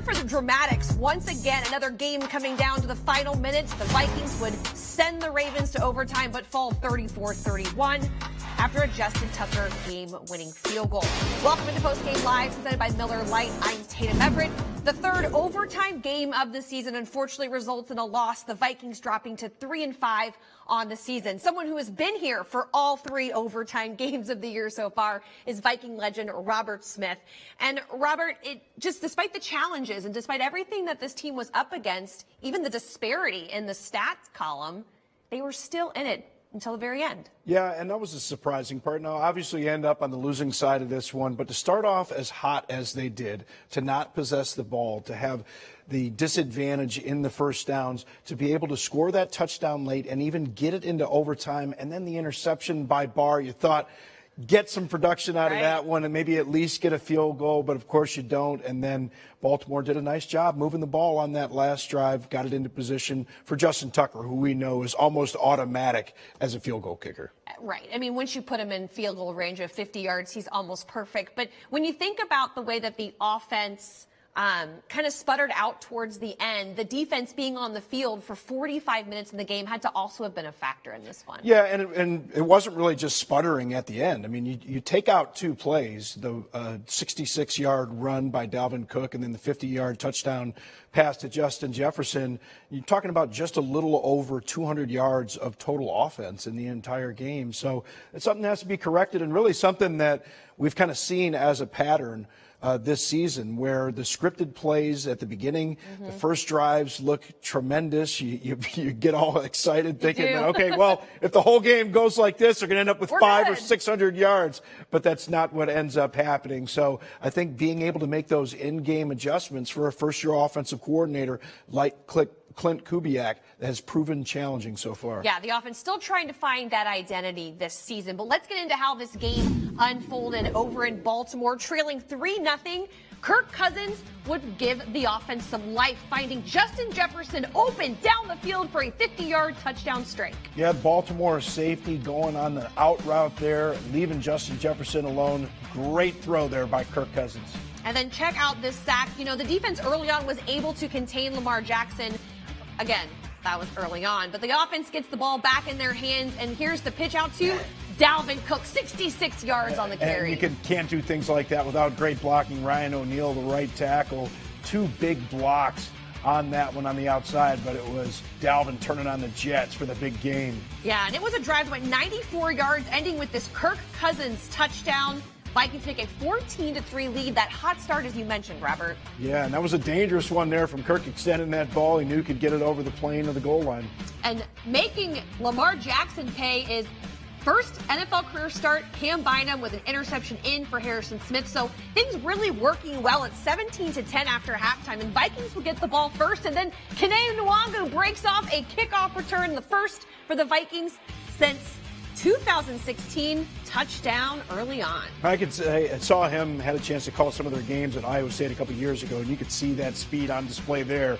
for the dramatics. Once again, another game coming down to the final minutes. The Vikings would send the Ravens to overtime but fall 34-31 after a Justin Tucker game-winning field goal. Welcome to Postgame Live, presented by Miller Lite. I'm Tatum Everett. The third overtime game of the season unfortunately results in a loss, the Vikings dropping to 3-5 on the season. Someone who has been here for all three overtime games of the year so far is Viking legend Robert Smith. And Robert, despite the challenges and despite everything that this team was up against, even the disparity in the stats column, they were still in it until the very end. Yeah, and that was the surprising part. Now, obviously, you end up on the losing side of this one, but to start off as hot as they did, to not possess the ball, to have the disadvantage in the first downs, to be able to score that touchdown late and even get it into overtime, and then the interception by Barr, you thought, get some production out of that one and maybe at least get a field goal, but of course you don't. And then Baltimore did a nice job moving the ball on that last drive, got it into position for Justin Tucker, who we know is almost automatic as a field goal kicker. Right. I mean, once you put him in field goal range of 50 yards, he's almost perfect. But when you think about the way that the offense kind of sputtered out towards the end, the defense being on the field for 45 minutes in the game had to also have been a factor in this one. Yeah, and it wasn't really just sputtering at the end. I mean, you take out two plays, the 66-yard run by Dalvin Cook and then the 50-yard touchdown pass to Justin Jefferson. You're talking about just a little over 200 yards of total offense in the entire game. So it's something that has to be corrected, and really something that we've kind of seen as a pattern this season, where the scripted plays at the beginning, the first drives look tremendous. You get all excited thinking that, okay, well, if the whole game goes like this, they're going to end up with 500 or 600 yards. But that's not what ends up happening. So I think being able to make those in-game adjustments for a first-year offensive coordinator like Clint Kubiak has proven challenging so far. Yeah, the offense still trying to find that identity this season. But let's get into how this game unfolded over in Baltimore. Trailing 3-0, Kirk Cousins would give the offense some life, finding Justin Jefferson open down the field for a 50-yard touchdown strike. Yeah, Baltimore safety going on the out route there, leaving Justin Jefferson alone. Great throw there by Kirk Cousins. And then check out this sack. You know, the defense early on was able to contain Lamar Jackson. Again, that was early on. But the offense gets the ball back in their hands, and here's the pitch out to Dalvin Cook, 66 yards on the carry. And you can't do things like that without great blocking. Ryan O'Neal, the right tackle, two big blocks on that one on the outside, but it was Dalvin turning on the Jets for the big game. Yeah, and it was a drive that went 94 yards, ending with this Kirk Cousins touchdown. Vikings make a 14-3 lead. That hot start, as you mentioned, Robert. Yeah, and that was a dangerous one there from Kirk extending that ball. He knew he could get it over the plane of the goal line. And making Lamar Jackson pay is first NFL career start, Cam Bynum with an interception in for Harrison Smith. So things really working well at 17-10 after halftime. And Vikings will get the ball first. And then Kene Nwangu breaks off a kickoff return, the first for the Vikings since 2016, touchdown early on. I could say I saw him, had a chance to call some of their games at Iowa State a couple years ago, and you could see that speed on display there.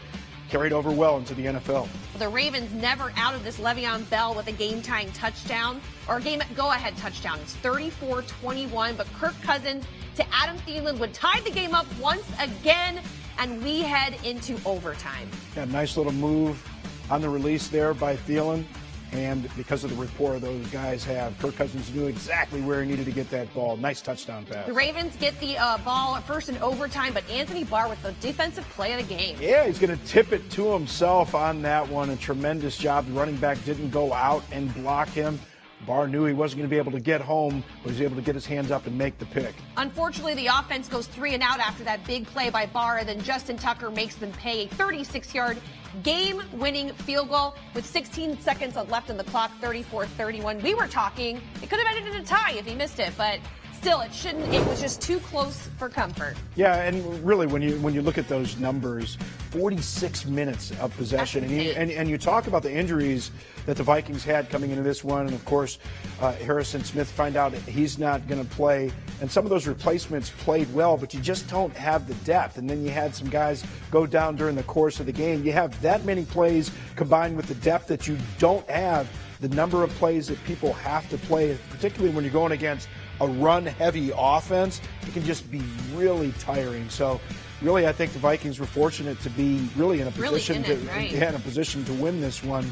Carried over well into the NFL. The Ravens never out of this. Le'Veon Bell with a game-tying touchdown, or a game-go-ahead touchdown. It's 34-21, but Kirk Cousins to Adam Thielen would tie the game up once again, and we head into overtime. Yeah, nice little move on the release there by Thielen. And because of the rapport those guys have, Kirk Cousins knew exactly where he needed to get that ball. Nice touchdown pass. The Ravens get the ball first in overtime, but Anthony Barr with the defensive play of the game. Yeah, he's going to tip it to himself on that one. A tremendous job. The running back didn't go out and block him. Barr knew he wasn't going to be able to get home, but he was able to get his hands up and make the pick. Unfortunately, the offense goes 3 and out after that big play by Barr, and then Justin Tucker makes them pay a 36-yard game-winning field goal with 16 seconds left on the clock, 34-31. We were talking, it could have ended in a tie if he missed it, but still, it shouldn't. It was just too close for comfort. Yeah, and really, when you look at those numbers, 46 minutes of possession, and you talk about the injuries that the Vikings had coming into this one, and of course, Harrison Smith find out he's not going to play, and some of those replacements played well, but you just don't have the depth. And then you had some guys go down during the course of the game. You have that many plays combined with the depth that you don't have, the number of plays that people have to play, particularly when you're going against a run-heavy offense, it can just be really tiring. So really, I think the Vikings were fortunate to be really in a position in a position to win this one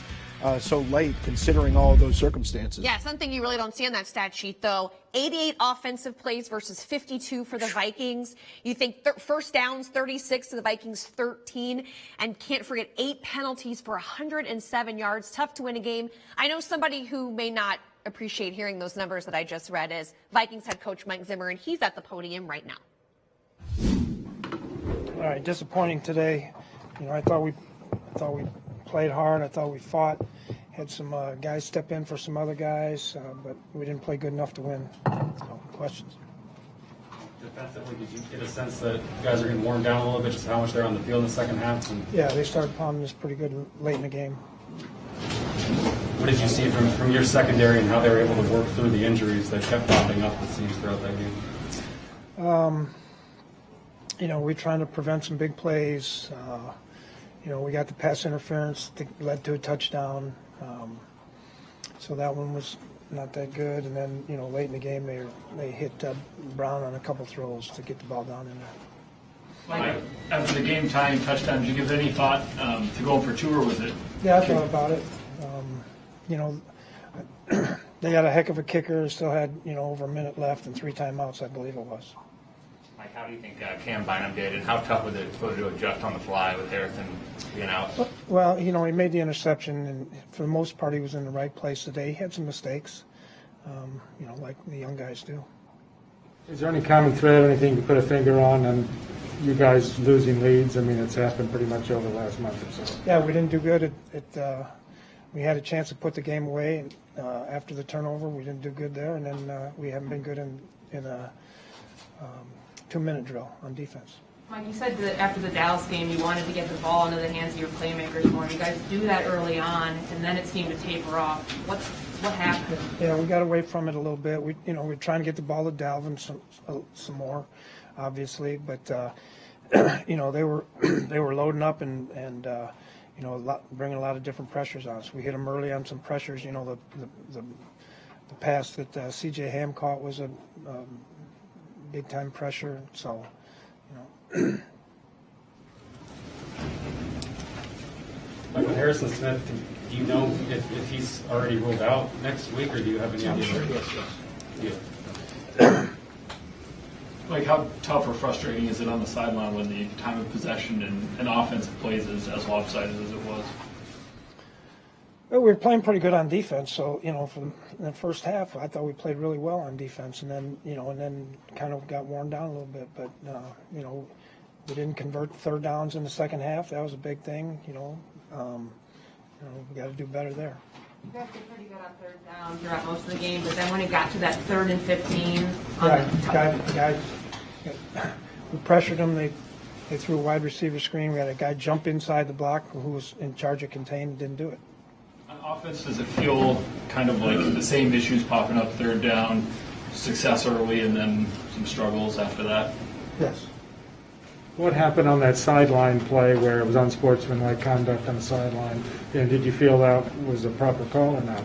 so late, considering all of those circumstances. Yeah, something you really don't see on that stat sheet, though. 88 offensive plays versus 52 for the Vikings. You think first downs, 36 to the Vikings, 13. And can't forget 8 penalties for 107 yards. Tough to win a game. I know somebody who may not appreciate hearing those numbers that I just read is Vikings head coach Mike Zimmer, and he's at the podium right now. All right, disappointing today. I thought we played hard. I thought we fought. Had some guys step in for some other guys, but we didn't play good enough to win. So, questions? Defensively, did you get a sense that guys are getting worn down a little bit, just how much they're on the field in the second half? Yeah, they started pounding us pretty good late in the game. What did you see from your secondary and how they were able to work through the injuries that kept popping up, it seems, throughout that game? We're trying to prevent some big plays. We got the pass interference that led to a touchdown. So that one was not that good. And then, late in the game, they hit Brown on a couple throws to get the ball down in there. Mike, after the game-tying touchdown, did you give it any thought to going for 2, or was it? Yeah, I thought about it. They got a heck of a kicker. Still had, over a minute left and 3 timeouts, I believe it was. Mike, how do you think Cam Bynum did, and how tough was it to adjust on the fly with Harrison being out? Well, he made the interception, and for the most part, he was in the right place today. He had some mistakes, like the young guys do. Is there any common thread, anything you put a finger on, and you guys losing leads? I mean, it's happened pretty much over the last month or so. Yeah, we didn't do good. We had a chance to put the game away and, after the turnover. We didn't do good there, and then we haven't been good in a 2-minute drill on defense. Mike, you said that after the Dallas game you wanted to get the ball into the hands of your playmakers more. You guys do that early on, and then it seemed to taper off. What happened? Yeah, we got away from it a little bit. We're trying to get the ball to Dalvin some more, obviously, but they were loading up and bringing a lot of different pressures on us. We hit them early on some pressures. The pass that C.J. Ham caught was a big-time pressure. So, Like with Harrison Smith, do you know if he's already ruled out next week, or do you have any idea? Sure, yes. Yeah. Like, how tough or frustrating is it on the sideline when the time of possession and offensive plays is as lopsided as it was? Well, we were playing pretty good on defense, so for the first half, I thought we played really well on defense, and then kind of got worn down a little bit. But we didn't convert third downs in the second half. That was a big thing. We got to do better there. You guys did pretty good on third down throughout most of the game, but then when it got to that 3rd and 15, guys, we pressured them. They threw a wide receiver screen. We had a guy jump inside the block who was in charge of contain, didn't do it. On offense, does it feel kind of like the same issues popping up third down, success early, and then some struggles after that? Yes. What happened on that sideline play where it was unsportsmanlike conduct on the sideline? Did you feel that was a proper call or not?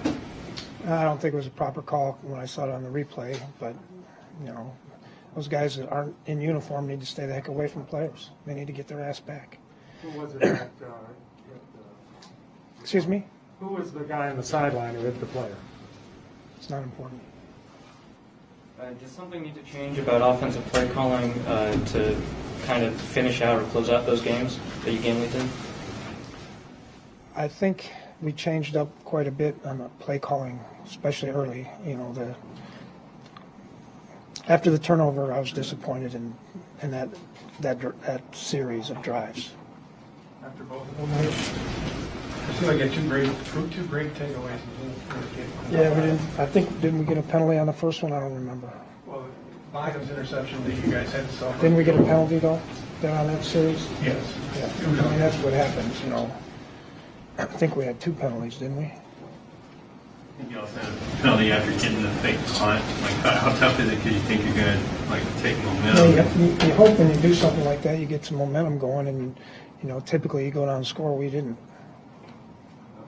I don't think it was a proper call when I saw it on the replay, but, those guys that aren't in uniform need to stay the heck away from players. They need to get their ass back. Who was it Excuse me? Who was the guy on the sideline who hit the player? It's not important. Does something need to change about offensive play calling to kind of finish out or close out those games that you game lead in? I think we changed up quite a bit on the play calling, especially early. After the turnover, I was disappointed in that series of drives. After both of them, I feel like I had two great takeaways. Yeah, we didn't. I think didn't we get a penalty on the first one? I don't remember. Well, Bynum's interception that you guys had to suffer. Didn't we get a penalty though? Then on that series? Yes. Yeah. I mean, that's what happens. I think we had 2 penalties, didn't we? You also had a penalty after getting the fake punt. Like, how tough is it? Because you think you're going to take momentum. Yeah, you hope when you do something like that, you get some momentum going, and typically you go down and score. We didn't.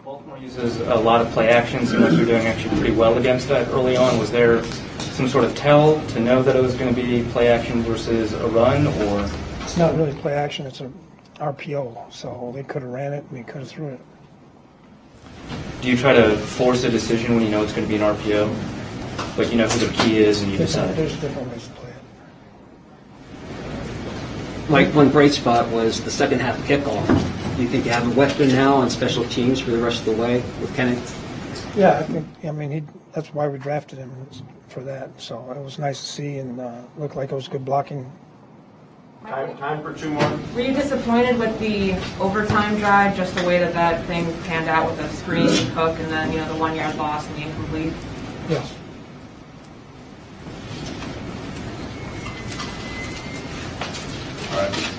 Baltimore uses a lot of play actions, and like you're doing actually pretty well against that early on. Was there some sort of tell to know that it was going to be play action versus a run, or It's not really play action, it's an RPO, so they could have ran it and they could have threw it. Do you try to force a decision when you know it's going to be an RPO? Like you know who the key is and you decide? There's different ways to play it. Mike, one bright spot was the second half kickoff. Do you think you have a weapon now on special teams for the rest of the way with Kenneth? Yeah, that's why we drafted him, for that. So it was nice to see and looked like it was good blocking. Time for two more. Were you disappointed with the overtime drive, just the way that thing panned out with the screen hook and then, the 1 yard loss and the incomplete? Yes. All right.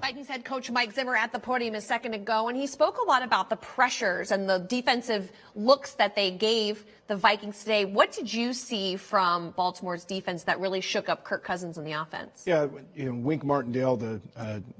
Vikings head coach Mike Zimmer at the podium a second ago, and he spoke a lot about the pressures and the defensive looks that they gave the Vikings today. What did you see from Baltimore's defense that really shook up Kirk Cousins in the offense? Yeah, Wink Martindale, the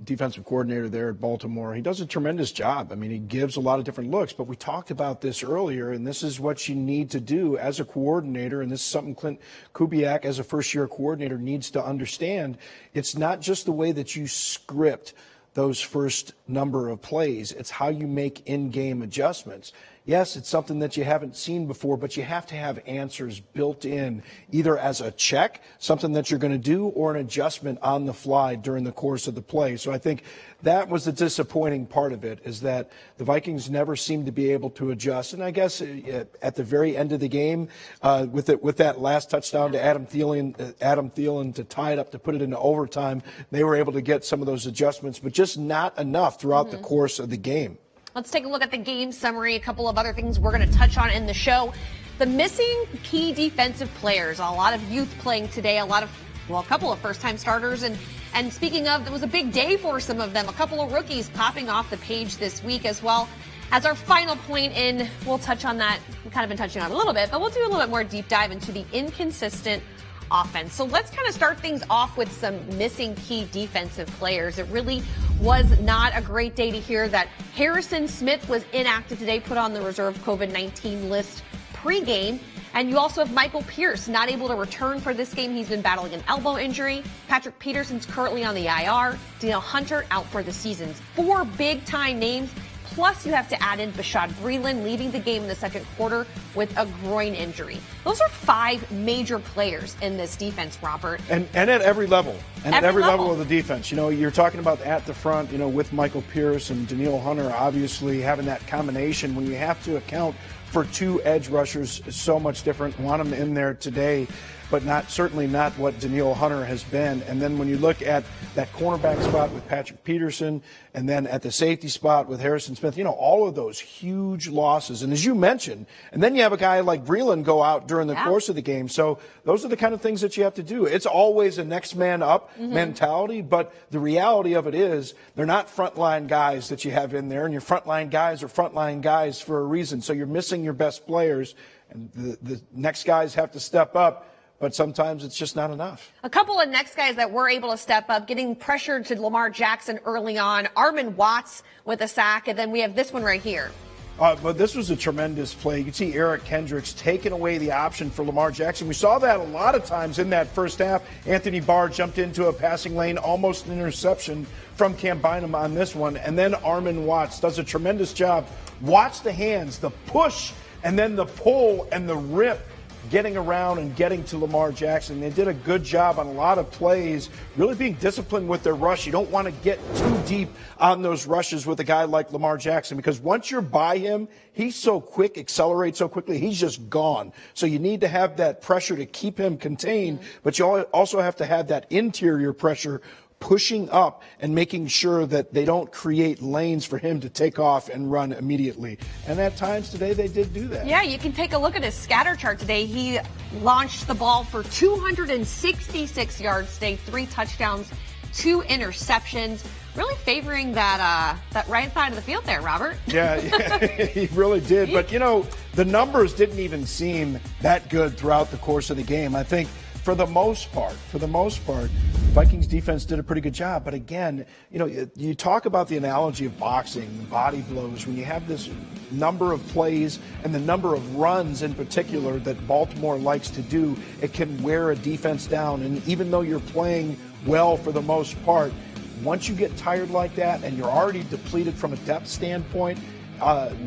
defensive coordinator there at Baltimore, he does a tremendous job. I mean, he gives a lot of different looks, but we talked about this earlier, and this is what you need to do as a coordinator, and this is something Clint Kubiak, as a first-year coordinator, needs to understand. It's not just the way that you script those first number of plays. It's how you make in-game adjustments. Yes, it's something that you haven't seen before, but you have to have answers built in, either as a check, something that you're going to do, or an adjustment on the fly during the course of the play. So I think that was the disappointing part of it, is that the Vikings never seemed to be able to adjust. And I guess at the very end of the game, with that last touchdown to Adam Thielen to tie it up, to put it into overtime, they were able to get some of those adjustments, but just not enough throughout the course of the game. Let's take a look at the game summary, a couple of other things we're going to touch on in the show. The missing key defensive players, a lot of youth playing today, a couple of first-time starters. And speaking of, it was a big day for some of them. A couple of rookies popping off the page this week as well. As our final point in, we'll touch on that. We've kind of been touching on it a little bit, but we'll do a little bit more deep dive into the inconsistent offense. So let's kind of start things off with some missing key defensive players. It really was not a great day to hear that Harrison Smith was inactive today, put on the reserve COVID-19 list pregame. And you also have Michael Pierce not able to return for this game. He's been battling an elbow injury. Patrick Peterson's currently on the IR. Danielle Hunter out for the season. 4 big-time names. Plus, you have to add in Bashaud Breeland leaving the game in the second quarter with a groin injury. Those are 5 major players in this defense, Robert. And at every level. And at every level of the defense. You're talking about at the front, with Michael Pierce and Danielle Hunter obviously having that combination. When you have to account for 2 edge rushers, is so much different. Want them in there today, but certainly not what Danielle Hunter has been. And then when you look at that cornerback spot with Patrick Peterson, and then at the safety spot with Harrison Smith, all of those huge losses. And as you mentioned, and then you have a guy like Breeland go out during the course of the game. So those are the kind of things that you have to do. It's always a next man up mentality, but the reality of it is they're not frontline guys that you have in there, and your frontline guys are frontline guys for a reason. So you're missing your best players, and the next guys have to step up. But sometimes it's just not enough. A couple of next guys that were able to step up, getting pressured to Lamar Jackson early on. Armon Watts with a sack, and then we have this one right here. But this was a tremendous play. You can see Eric Kendricks taking away the option for Lamar Jackson. We saw that a lot of times in that first half. Anthony Barr jumped into a passing lane, almost an interception from Cam Bynum on this one. And then Armon Watts does a tremendous job. Watch the hands, the push, and then the pull and the rip, getting around and getting to Lamar Jackson. They did a good job on a lot of plays, really being disciplined with their rush. You don't want to get too deep on those rushes with a guy like Lamar Jackson, because once you're by him, he's so quick, accelerates so quickly, he's just gone. So you need to have that pressure to keep him contained, but you also have to have that interior pressure pushing up and making sure that they don't create lanes for him to take off and run immediately. And at times today, they did do that. Yeah, you can take a look at his scatter chart today. He launched the ball for 266 yards today, 3 touchdowns, 2 interceptions. Really favoring that right side of the field there, Robert. Yeah, he really did. But, the numbers didn't even seem that good throughout the course of the game. I think for the most part, Vikings defense did a pretty good job. But again, you talk about the analogy of boxing, body blows. When you have this number of plays and the number of runs in particular that Baltimore likes to do, it can wear a defense down. And even though you're playing well for the most part, once you get tired like that and you're already depleted from a depth standpoint,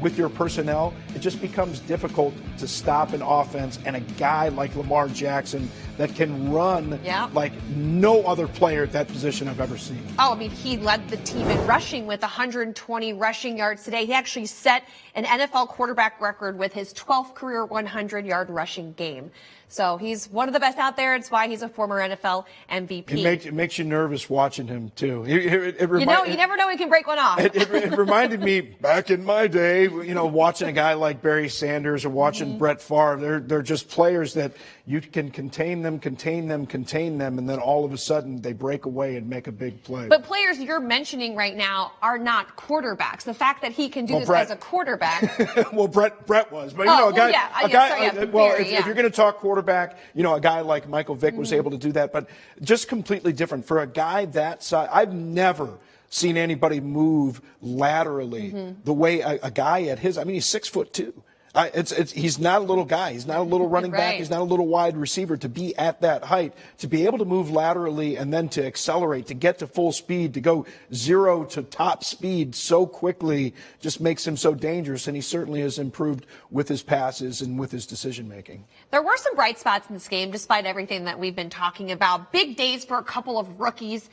with your personnel, it just becomes difficult to stop an offense and a guy like Lamar Jackson that can run like no other player at that position I've ever seen. Oh, I mean, he led the team in rushing with 120 rushing yards today. He actually set an NFL quarterback record with his 12th career 100-yard rushing game. So he's one of the best out there. It's why he's a former NFL MVP. It makes you nervous watching him, too. You never know he can break one off. It reminded me back in my day, watching a guy like Barry Sanders or watching Brett Favre. They're just players that you can contain them, and then all of a sudden they break away and make a big play. But players you're mentioning right now are not quarterbacks. The fact that he can do this as a quarterback. Well, Brett was. But, if you're going to talk quarterback, a guy like Michael Vick was able to do that, but just completely different. For a guy that size, I've never seen anybody move laterally the way a guy at his, he's 6'2". He's not a little guy. He's not a little running back. He's not a little wide receiver. To be at that height, to be able to move laterally and then to accelerate, to get to full speed, to go 0 to top speed so quickly just makes him so dangerous. And he certainly has improved with his passes and with his decision making. There were some bright spots in this game, despite everything that we've been talking about. Big days for a couple of rookies.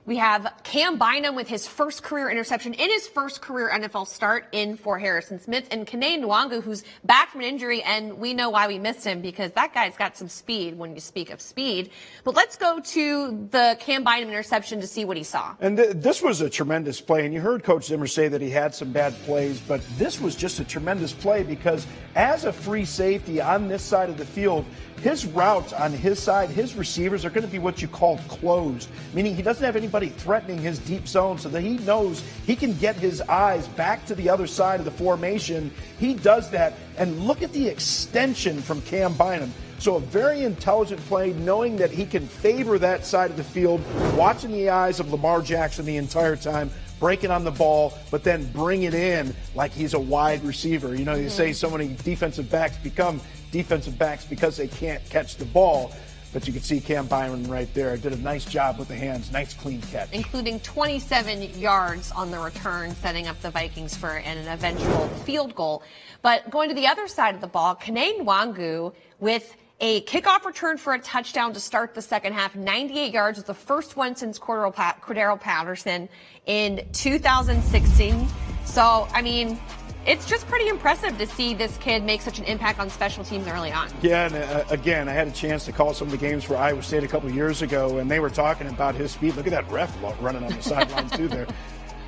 We have Cam Bynum with his first career interception in his first career NFL start in for Harrison Smith, and Kene Nwangu, who's back from an injury, and we know why we missed him, because that guy's got some speed when you speak of speed. But let's go to the Cam Bynum interception to see what he saw. And this was a tremendous play, and you heard Coach Zimmer say that he had some bad plays, but this was just a tremendous play because as a free safety on this side of the field, his routes on his side, his receivers are going to be what you call closed, meaning he doesn't have anybody threatening his deep zone so that he knows he can get his eyes back to the other side of the formation. He does that, and look at the extension from Cam Bynum. So a very intelligent play, knowing that he can favor that side of the field, watching the eyes of Lamar Jackson the entire time, breaking on the ball, but then bring it in like he's a wide receiver. You say so many defensive backs become defensive backs because they can't catch the ball. But you can see Cam Bynum right there. Did a nice job with the hands. Nice, clean catch. Including 27 yards on the return, setting up the Vikings for an eventual field goal. But going to the other side of the ball, Kene Nwangu with a kickoff return for a touchdown to start the second half. 98 yards was the first one since Cordero Patterson in 2016. So, it's just pretty impressive to see this kid make such an impact on special teams early on. Yeah, and again, I had a chance to call some of the games for Iowa State a couple of years ago, and they were talking about his speed. Look at that ref running on the sidelines, too, there.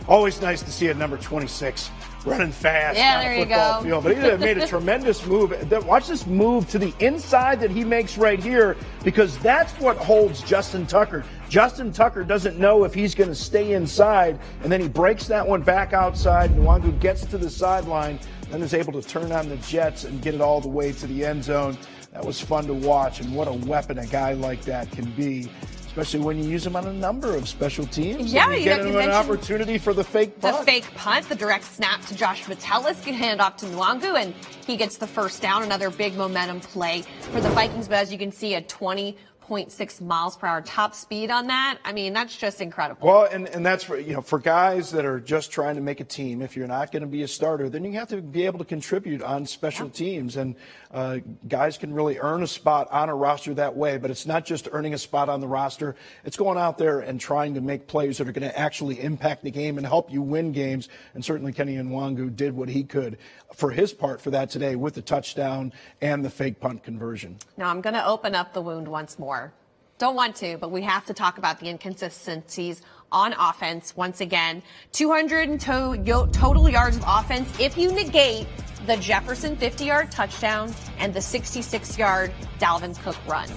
Always nice to see a number 26 running fast on a football field. But he made a tremendous move. Watch this move to the inside that he makes right here, because that's what holds Justin Tucker. Justin Tucker doesn't know if he's going to stay inside, and then he breaks that one back outside. Nwangu gets to the sideline, then is able to turn on the jets and get it all the way to the end zone. That was fun to watch, and what a weapon a guy like that can be, especially when you use him on a number of special teams. Yeah, you get him an opportunity for the fake punt. The fake punt, the direct snap to Josh Metellus, can hand off to Nwangu, and he gets the first down. Another big momentum play for the Vikings, but as you can see, a 20.6 miles per hour top speed on that. That's just incredible. Well, and that's for guys that are just trying to make a team. If you're not going to be a starter, then you have to be able to contribute on special teams. And guys can really earn a spot on a roster that way. But it's not just earning a spot on the roster. It's going out there and trying to make plays that are going to actually impact the game and help you win games. And certainly Kene Nwangu did what he could for his part for that today with the touchdown and the fake punt conversion. Now I'm going to open up the wound once more. Don't want to, but we have to talk about the inconsistencies on offense once again. 200 total yards of offense if you negate the Jefferson 50-yard touchdown and the 66-yard Dalvin Cook run.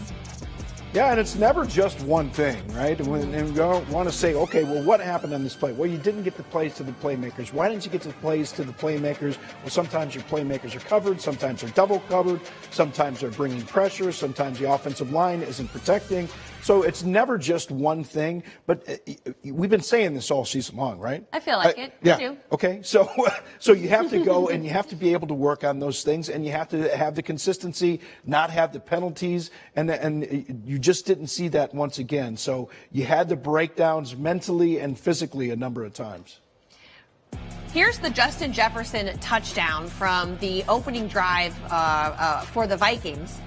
Yeah, and it's never just one thing, right? And you don't want to say, okay, well, what happened on this play? Well, you didn't get the plays to the playmakers. Why didn't you get the plays to the playmakers? Well, sometimes your playmakers are covered. Sometimes they're double covered. Sometimes they're bringing pressure. Sometimes the offensive line isn't protecting. So it's never just one thing, but we've been saying this all season long, right? I feel like it. Yeah. I do. Okay. So you have to go and you have to be able to work on those things, and you have to have the consistency, not have the penalties, and you just didn't see that once again. So you had the breakdowns mentally and physically a number of times. Here's the Justin Jefferson touchdown from the opening drive for the Vikings,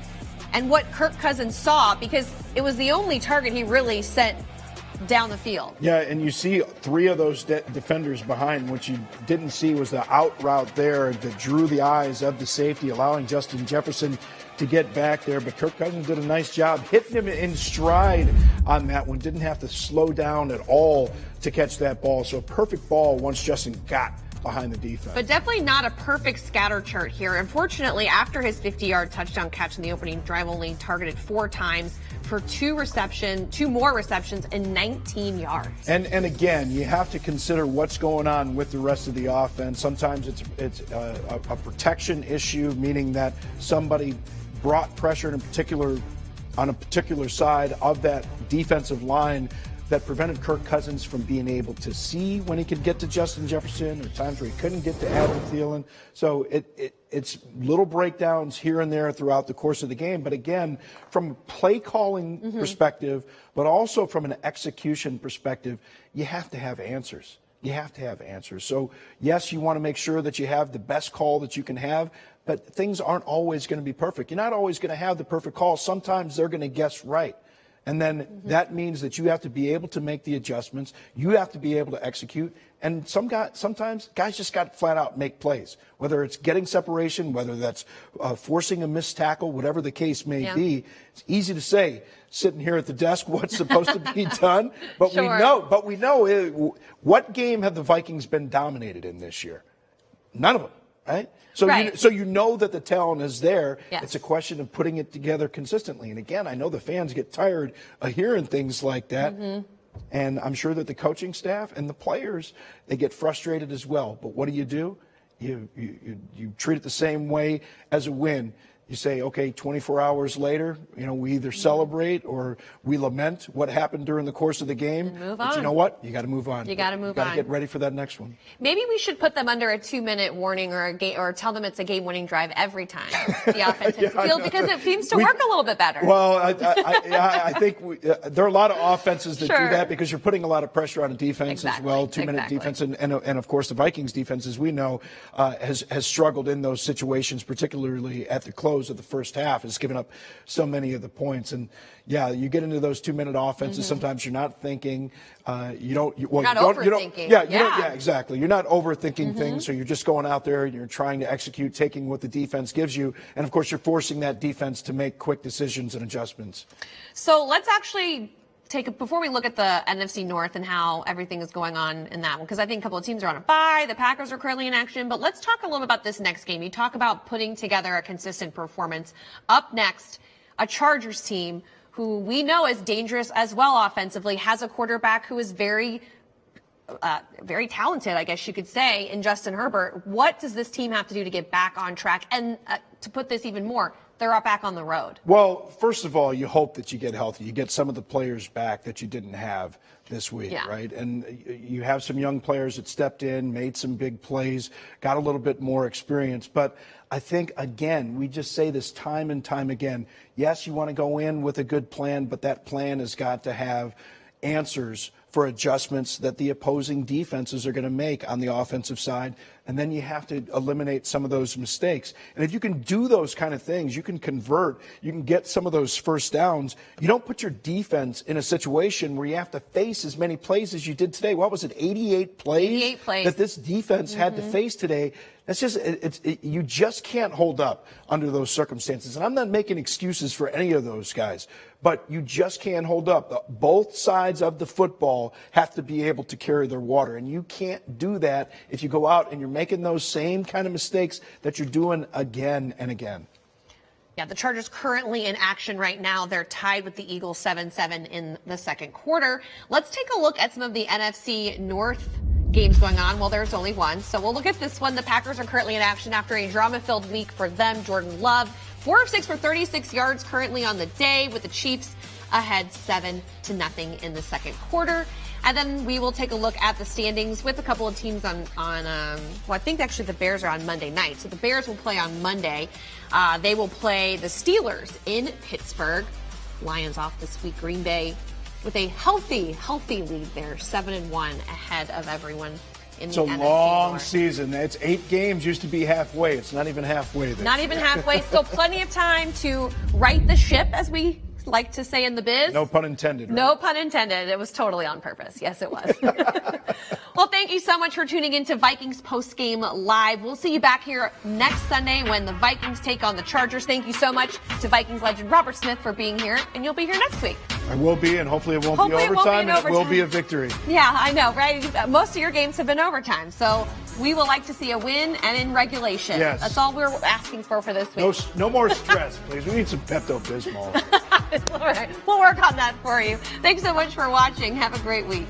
and what Kirk Cousins saw, because it was the only target he really sent down the field. Yeah, and you see 3 of those defenders behind. What you didn't see was the out route there that drew the eyes of the safety, allowing Justin Jefferson to get back there. But Kirk Cousins did a nice job hitting him in stride on that one. Didn't have to slow down at all to catch that ball. So a perfect ball once Justin got behind the defense. But definitely not a perfect scatter chart here. Unfortunately, after his 50-yard touchdown catch in the opening drive, only targeted 4 times for 2 more receptions and 19 yards. And again, you have to consider what's going on with the rest of the offense. Sometimes it's a protection issue, meaning that somebody brought pressure on a particular side of that defensive line that prevented Kirk Cousins from being able to see when he could get to Justin Jefferson, or times where he couldn't get to Adam Thielen. So it's little breakdowns here and there throughout the course of the game. But again, from a play calling perspective, but also from an execution perspective, you have to have answers. You have to have answers. So yes, you want to make sure that you have the best call that you can have, but things aren't always going to be perfect. You're not always going to have the perfect call. Sometimes they're going to guess right. And then that means that you have to be able to make the adjustments. You have to be able to execute. And sometimes guys just got to flat out make plays, whether it's getting separation, whether that's forcing a missed tackle, whatever the case may be. It's easy to say sitting here at the desk what's supposed to be done, but we know what game have the Vikings been dominated in this year? None of them, right? So you know that the talent is there. Yes. It's a question of putting it together consistently. And again, I know the fans get tired of hearing things like that. And I'm sure that the coaching staff and the players, they get frustrated as well. But what do? You treat it the same way as a win. You say, okay, 24 hours later, we either celebrate or we lament what happened during the course of the game. And move but on. you know what? You got to move on. You got to move You got on. to get ready for that next one. Maybe we should put them under a 2-minute warning or tell them it's a game-winning drive every time the offense hits the field, because it seems to work a little bit better. Well, I think there are a lot of offenses that do that because you're putting a lot of pressure on a defense as well. 2-minute defense, and of course the Vikings defense, as we know, has struggled in those situations, particularly at the close of the first half. Has given up so many of the points, and you get into those 2-minute offenses. Sometimes you're not thinking. You're not overthinking. Exactly. You're not overthinking things, so you're just going out there and you're trying to execute, taking what the defense gives you, and of course you're forcing that defense to make quick decisions and adjustments. So let's actually before we look at the NFC North and how everything is going on in that one, because I think a couple of teams are on a bye. The Packers are currently in action, but let's talk a little bit about this next game. You talk about putting together a consistent performance. Up next, a Chargers team who we know is dangerous as well offensively, has a quarterback who is very talented, I guess you could say, in Justin Herbert. What does this team have to do to get back on track? And to put this even more, they're back on the road. Well, first of all, you hope that you get healthy. You get some of the players back that you didn't have this week, right? And you have some young players that stepped in, made some big plays, got a little bit more experience. But I think, again, we just say this time and time again. Yes, you want to go in with a good plan, but that plan has got to have answers for adjustments that the opposing defenses are going to make on the offensive side. And then you have to eliminate some of those mistakes. And if you can do those kind of things, you can convert, you can get some of those first downs. You don't put your defense in a situation where you have to face as many plays as you did today. What was it, 88 plays? 88 plays. That this defense had to face today. That's just, you just can't hold up under those circumstances. And I'm not making excuses for any of those guys, but you just can't hold up. Both sides of the football have to be able to carry their water. And you can't do that if you go out and you're making those same kind of mistakes that you're doing again and again. Yeah, the Chargers currently in action right now. They're tied with the Eagles 7-7 in the second quarter. Let's take a look at some of the NFC North games going on. Well, there's only one. So we'll look at this one. The Packers are currently in action after a drama-filled week for them. Jordan Love, 4 of 6 for 36 yards currently on the day, with the Chiefs ahead 7-0 in the second quarter. And then we will take a look at the standings with a couple of teams on well, I think actually the Bears are on Monday night. So the Bears will play on Monday. They will play the Steelers in Pittsburgh. Lions off this week. Green Bay with a healthy lead there, 7-1 ahead of everyone in the NFC It's a long North. season. It's 8 games, used to be halfway. It's not even halfway there. Not even halfway. Still plenty of time to right the ship, as we like to say in the biz. No pun intended. Right? No pun intended. It was totally on purpose. Yes, it was. Well, thank you so much for tuning in to Vikings Postgame Live. We'll see you back here next Sunday when the Vikings take on the Chargers. Thank you so much to Vikings legend Robert Smith for being here, and you'll be here next week. I will be, and hopefully it won't be Hopefully it won't be overtime, an and it will overtime. be a victory. Yeah, I know, right? Most of your games have been overtime, so we will like to see a win and in regulation. Yes. That's all we're asking for this week. No more stress, please. We need some Pepto-Bismol. All right, we'll work on that for you. Thanks so much for watching. Have a great week.